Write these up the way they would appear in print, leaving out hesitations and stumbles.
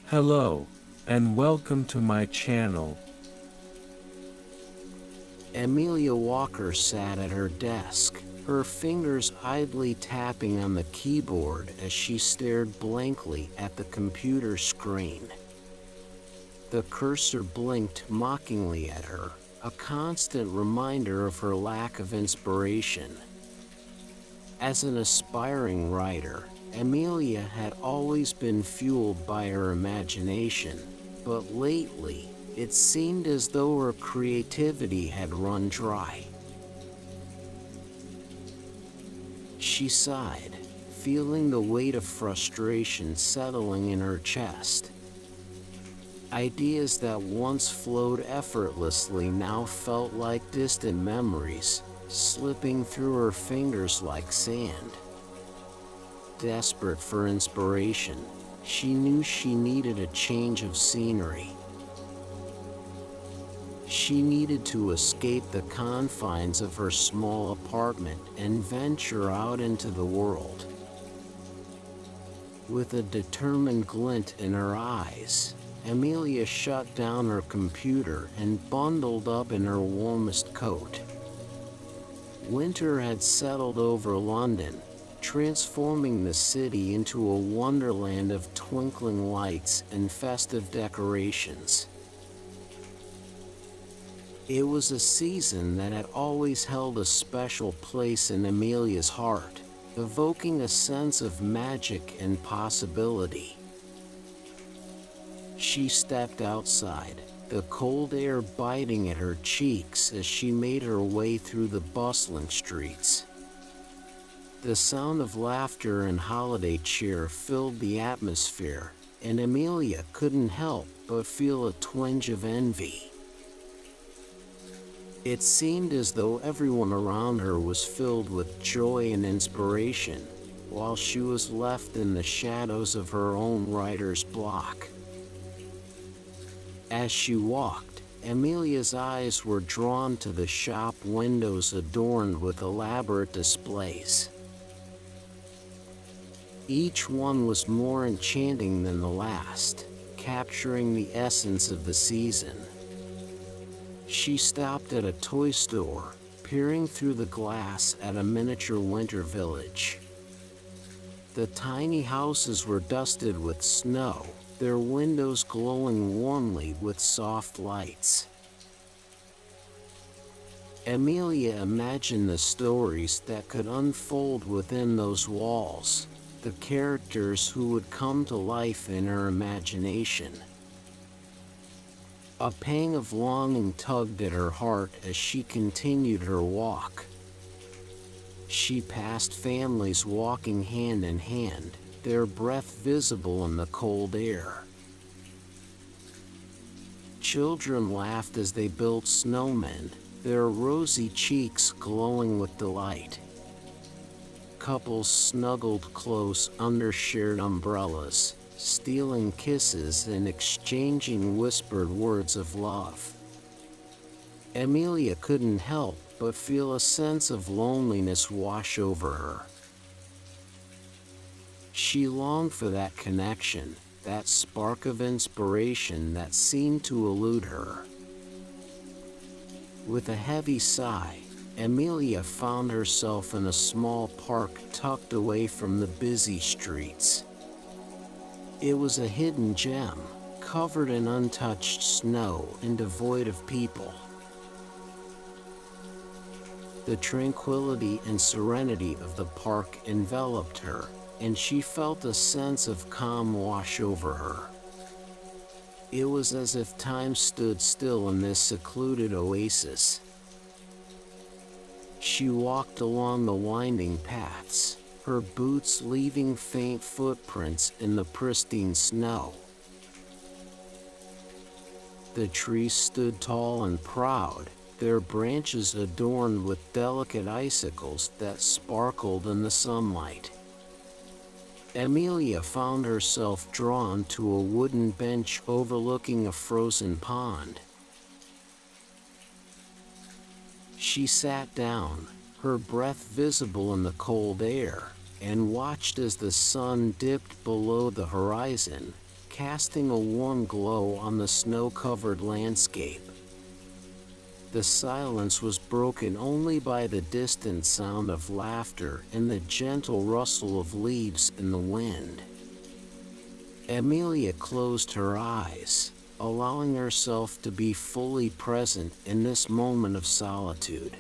Hello, and welcome to my channel. Amelia Walker sat at her desk, her fingers idly tapping on the keyboard as she stared blankly at the computer screen. The cursor blinked mockingly at her, a constant reminder of her lack of inspiration. As an aspiring writer, Amelia had always been fueled by her imagination, but lately, it seemed as though her creativity had run dry. She sighed, feeling the weight of frustration settling in her chest. Ideas that once flowed effortlessly now felt like distant memories, slipping through her fingers like sand. Desperate for inspiration, she knew she needed a change of scenery. She needed to escape the confines of her small apartment and venture out into the world. With a determined glint in her eyes, Amelia shut down her computer and bundled up in her warmest coat. Winter had settled over London, transforming the city into a wonderland of twinkling lights and festive decorations. It was a season that had always held a special place in Amelia's heart, evoking a sense of magic and possibility. She stepped outside, the cold air biting at her cheeks as she made her way through the bustling streets. The sound of laughter and holiday cheer filled the atmosphere, and Amelia couldn't help but feel a twinge of envy. It seemed as though everyone around her was filled with joy and inspiration, while she was left in the shadows of her own writer's block. As she walked, Amelia's eyes were drawn to the shop windows adorned with elaborate displays. Each one was more enchanting than the last, capturing the essence of the season. She stopped at a toy store, peering through the glass at a miniature winter village. The tiny houses were dusted with snow, their windows glowing warmly with soft lights. Amelia imagined the stories that could unfold within those walls, the characters who would come to life in her imagination. A pang of longing tugged at her heart as she continued her walk. She passed families walking hand in hand, their breath visible in the cold air. Children laughed as they built snowmen, their rosy cheeks glowing with delight. Couples snuggled close under shared umbrellas, stealing kisses and exchanging whispered words of love. Amelia couldn't help but feel a sense of loneliness wash over her. She longed for that connection, that spark of inspiration that seemed to elude her. With a heavy sigh, Amelia found herself in a small park tucked away from the busy streets. It was a hidden gem, covered in untouched snow and devoid of people. The tranquility and serenity of the park enveloped her, and she felt a sense of calm wash over her. It was as if time stood still in this secluded oasis. She walked along the winding paths, her boots leaving faint footprints in the pristine snow. The trees stood tall and proud, their branches adorned with delicate icicles that sparkled in the sunlight. Amelia found herself drawn to a wooden bench overlooking a frozen pond. She sat down, her breath visible in the cold air, and watched as the sun dipped below the horizon, casting a warm glow on the snow-covered landscape. The silence was broken only by the distant sound of laughter and the gentle rustle of leaves in the wind. Amelia closed her eyes, allowing herself to be fully present in this moment of solitude.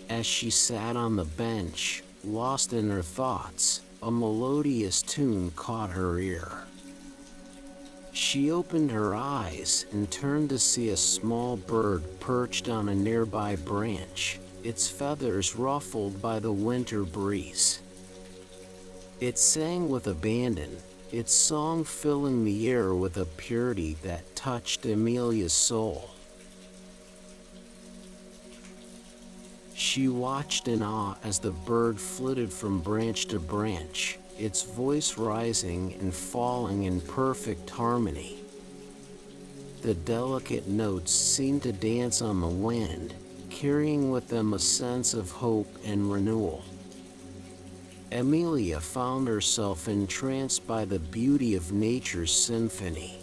As she sat on the bench, lost in her thoughts, a melodious tune caught her ear. She opened her eyes and turned to see a small bird perched on a nearby branch, its feathers ruffled by the winter breeze. It sang with abandon, its song filling the air with a purity that touched Amelia's soul. She watched in awe as the bird flitted from branch to branch, its voice rising and falling in perfect harmony. The delicate notes seemed to dance on the wind, carrying with them a sense of hope and renewal. Amelia found herself entranced by the beauty of nature's symphony.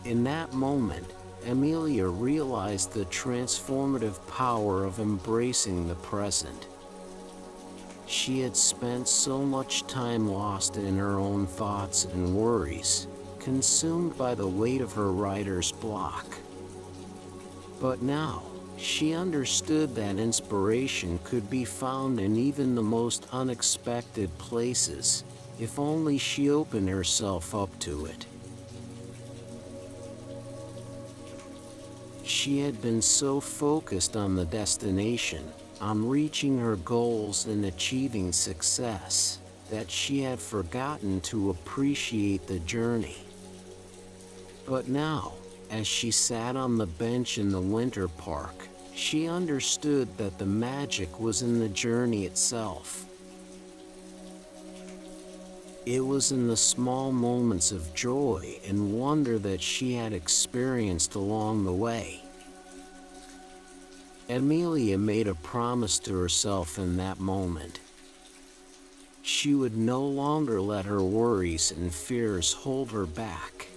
In that moment, Amelia realized the transformative power of embracing the present. She had spent so much time lost in her own thoughts and worries, consumed by the weight of her writer's block. But now, she understood that inspiration could be found in even the most unexpected places, if only she opened herself up to it. She had been so focused on the destination, on reaching her goals and achieving success, that she had forgotten to appreciate the journey. But now, as she sat on the bench in the winter park, she understood that the magic was in the journey itself. It was in the small moments of joy and wonder that she had experienced along the way. Amelia made a promise to herself in that moment. She would no longer let her worries and fears hold her back.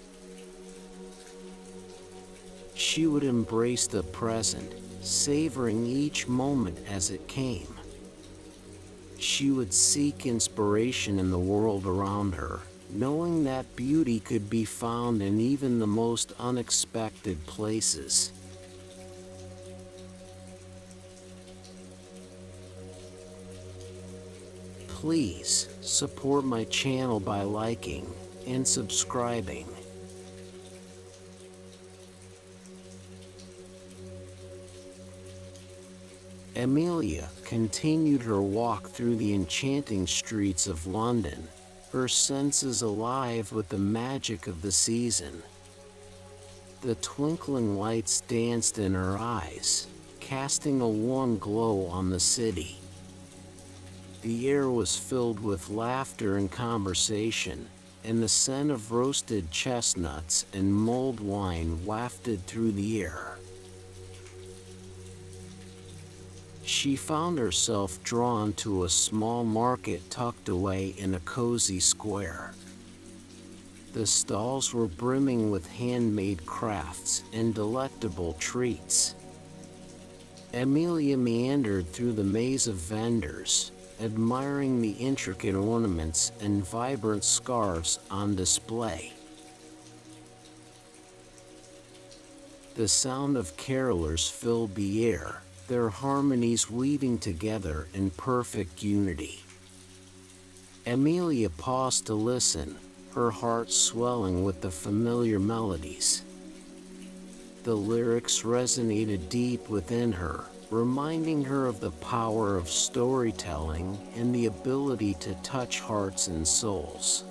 She would embrace the present, savoring each moment as it came. She would seek inspiration in the world around her, knowing that beauty could be found in even the most unexpected places. Please support my channel by liking and subscribing. Amelia continued her walk through the enchanting streets of London, her senses alive with the magic of the season. The twinkling lights danced in her eyes, casting a warm glow on the city. The air was filled with laughter and conversation, and the scent of roasted chestnuts and mulled wine wafted through the air. She found herself drawn to a small market tucked away in a cozy square. The stalls were brimming with handmade crafts and delectable treats. Amelia meandered through the maze of vendors, admiring the intricate ornaments and vibrant scarves on display. The sound of carolers filled the air, their harmonies weaving together in perfect unity. Amelia paused to listen, her heart swelling with the familiar melodies. The lyrics resonated deep within her, reminding her of the power of storytelling and the ability to touch hearts and souls.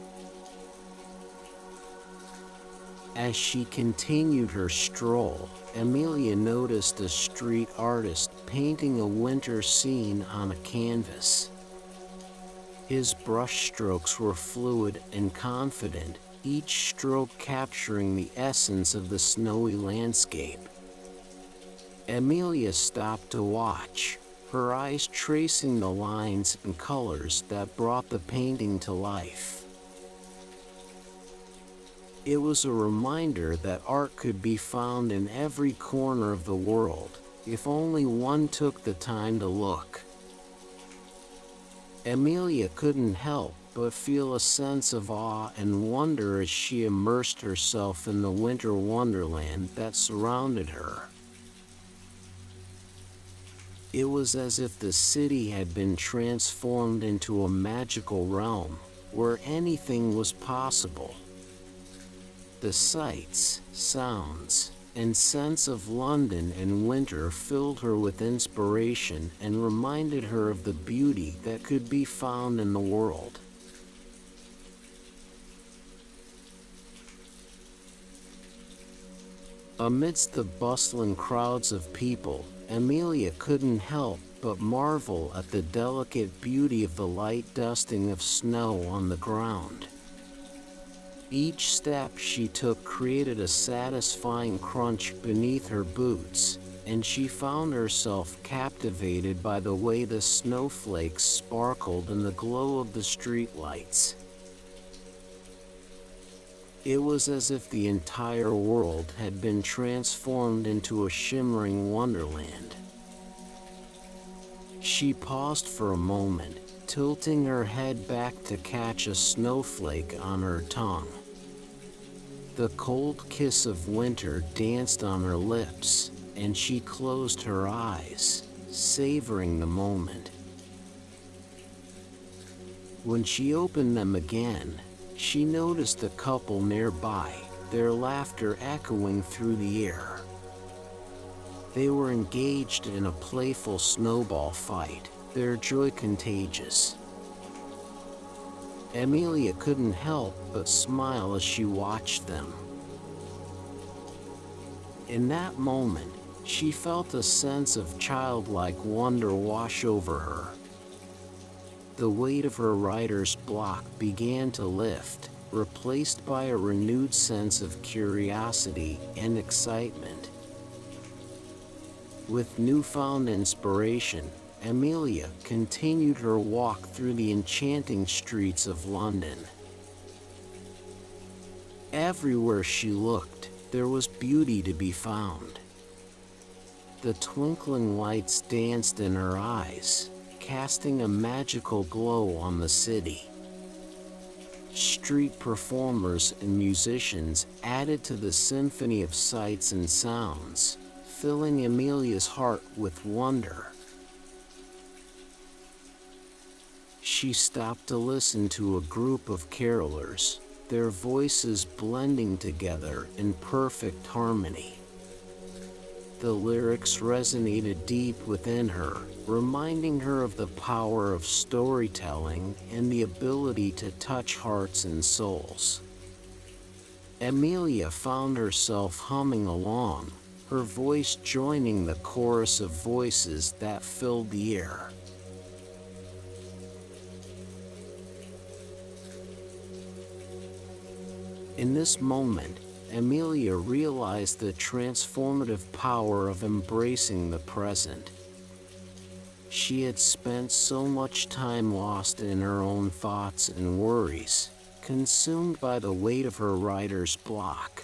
As she continued her stroll, Amelia noticed a street artist painting a winter scene on a canvas. His brushstrokes were fluid and confident, each stroke capturing the essence of the snowy landscape. Amelia stopped to watch, her eyes tracing the lines and colors that brought the painting to life. It was a reminder that art could be found in every corner of the world, if only one took the time to look. Amelia couldn't help but feel a sense of awe and wonder as she immersed herself in the winter wonderland that surrounded her. It was as if the city had been transformed into a magical realm, where anything was possible. The sights, sounds, and scents of London in winter filled her with inspiration and reminded her of the beauty that could be found in the world. Amidst the bustling crowds of people, Amelia couldn't help but marvel at the delicate beauty of the light dusting of snow on the ground. Each step she took created a satisfying crunch beneath her boots, and she found herself captivated by the way the snowflakes sparkled in the glow of the streetlights. It was as if the entire world had been transformed into a shimmering wonderland. She paused for a moment, tilting her head back to catch a snowflake on her tongue. The cold kiss of winter danced on her lips, and she closed her eyes, savoring the moment. When she opened them again, she noticed a couple nearby, their laughter echoing through the air. They were engaged in a playful snowball fight, their joy contagious. Amelia couldn't help but smile as she watched them. In that moment, she felt a sense of childlike wonder wash over her. The weight of her writer's block began to lift, replaced by a renewed sense of curiosity and excitement. With newfound inspiration, Amelia continued her walk through the enchanting streets of London. Everywhere she looked, there was beauty to be found. The twinkling lights danced in her eyes, casting a magical glow on the city. Street performers and musicians added to the symphony of sights and sounds, filling Amelia's heart with wonder. She stopped to listen to a group of carolers, their voices blending together in perfect harmony. The lyrics resonated deep within her, reminding her of the power of storytelling and the ability to touch hearts and souls. Amelia found herself humming along, her voice joining the chorus of voices that filled the air. In this moment, Amelia realized the transformative power of embracing the present. She had spent so much time lost in her own thoughts and worries, consumed by the weight of her writer's block.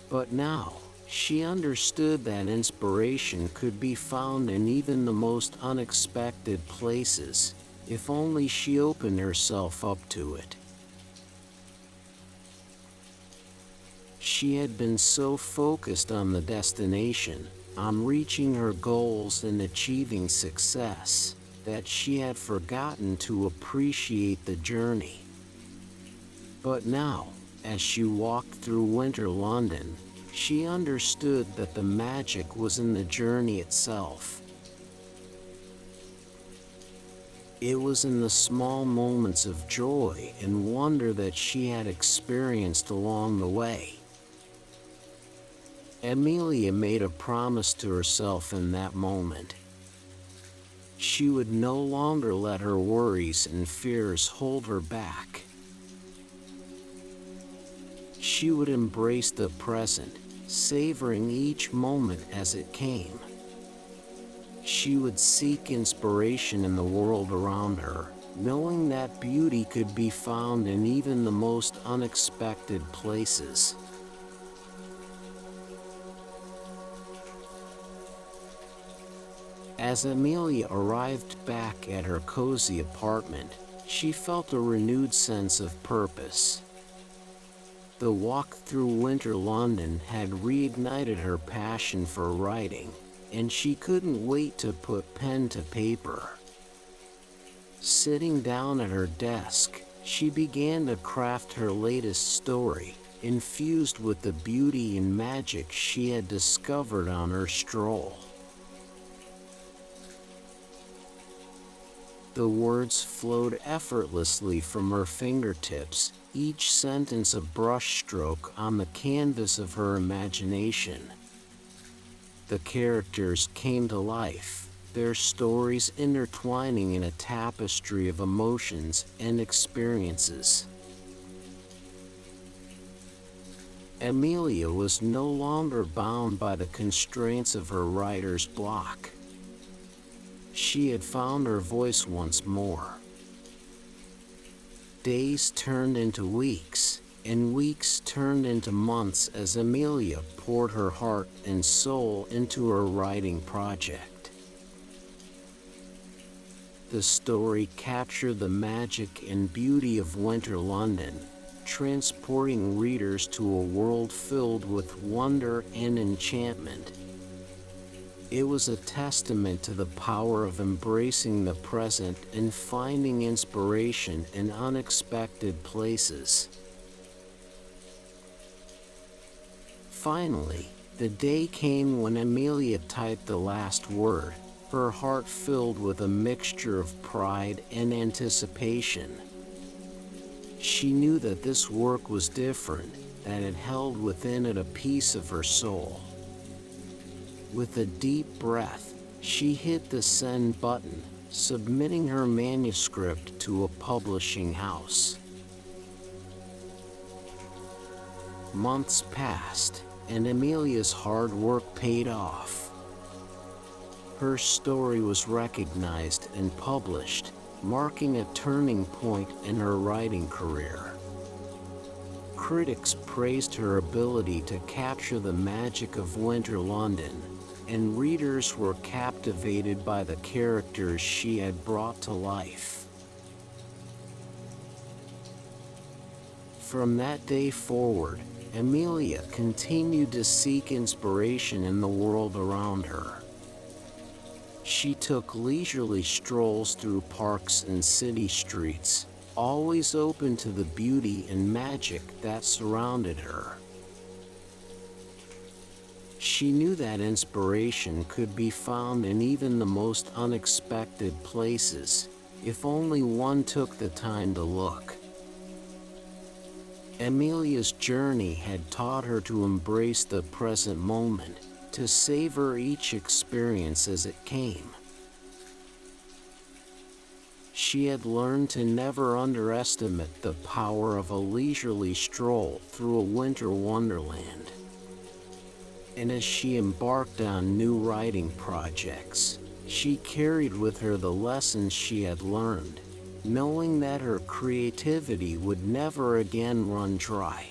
But now, she understood that inspiration could be found in even the most unexpected places, if only she opened herself up to it. She had been so focused on the destination, on reaching her goals and achieving success, that she had forgotten to appreciate the journey. But now, as she walked through winter London, she understood that the magic was in the journey itself. It was in the small moments of joy and wonder that she had experienced along the way. Amelia made a promise to herself in that moment. She would no longer let her worries and fears hold her back. She would embrace the present, savoring each moment as it came. She would seek inspiration in the world around her, knowing that beauty could be found in even the most unexpected places. As Amelia arrived back at her cozy apartment, she felt a renewed sense of purpose. The walk through winter London had reignited her passion for writing, and she couldn't wait to put pen to paper. Sitting down at her desk, she began to craft her latest story, infused with the beauty and magic she had discovered on her stroll. The words flowed effortlessly from her fingertips, each sentence a brushstroke on the canvas of her imagination. The characters came to life, their stories intertwining in a tapestry of emotions and experiences. Amelia was no longer bound by the constraints of her writer's block. She had found her voice once more. Days turned into weeks, and weeks turned into months as Amelia poured her heart and soul into her writing project. The story captured the magic and beauty of winter London, transporting readers to a world filled with wonder and enchantment. It was a testament to the power of embracing the present and finding inspiration in unexpected places. Finally, the day came when Amelia typed the last word, her heart filled with a mixture of pride and anticipation. She knew that this work was different, that it held within it a piece of her soul. With a deep breath, she hit the send button, submitting her manuscript to a publishing house. Months passed, and Amelia's hard work paid off. Her story was recognized and published, marking a turning point in her writing career. Critics praised her ability to capture the magic of winter London, and readers were captivated by the characters she had brought to life. From that day forward, Amelia continued to seek inspiration in the world around her. She took leisurely strolls through parks and city streets, always open to the beauty and magic that surrounded her. She knew that inspiration could be found in even the most unexpected places, if only one took the time to look. Amelia's journey had taught her to embrace the present moment, to savor each experience as it came. She had learned to never underestimate the power of a leisurely stroll through a winter wonderland. And as she embarked on new writing projects, she carried with her the lessons she had learned, knowing that her creativity would never again run dry.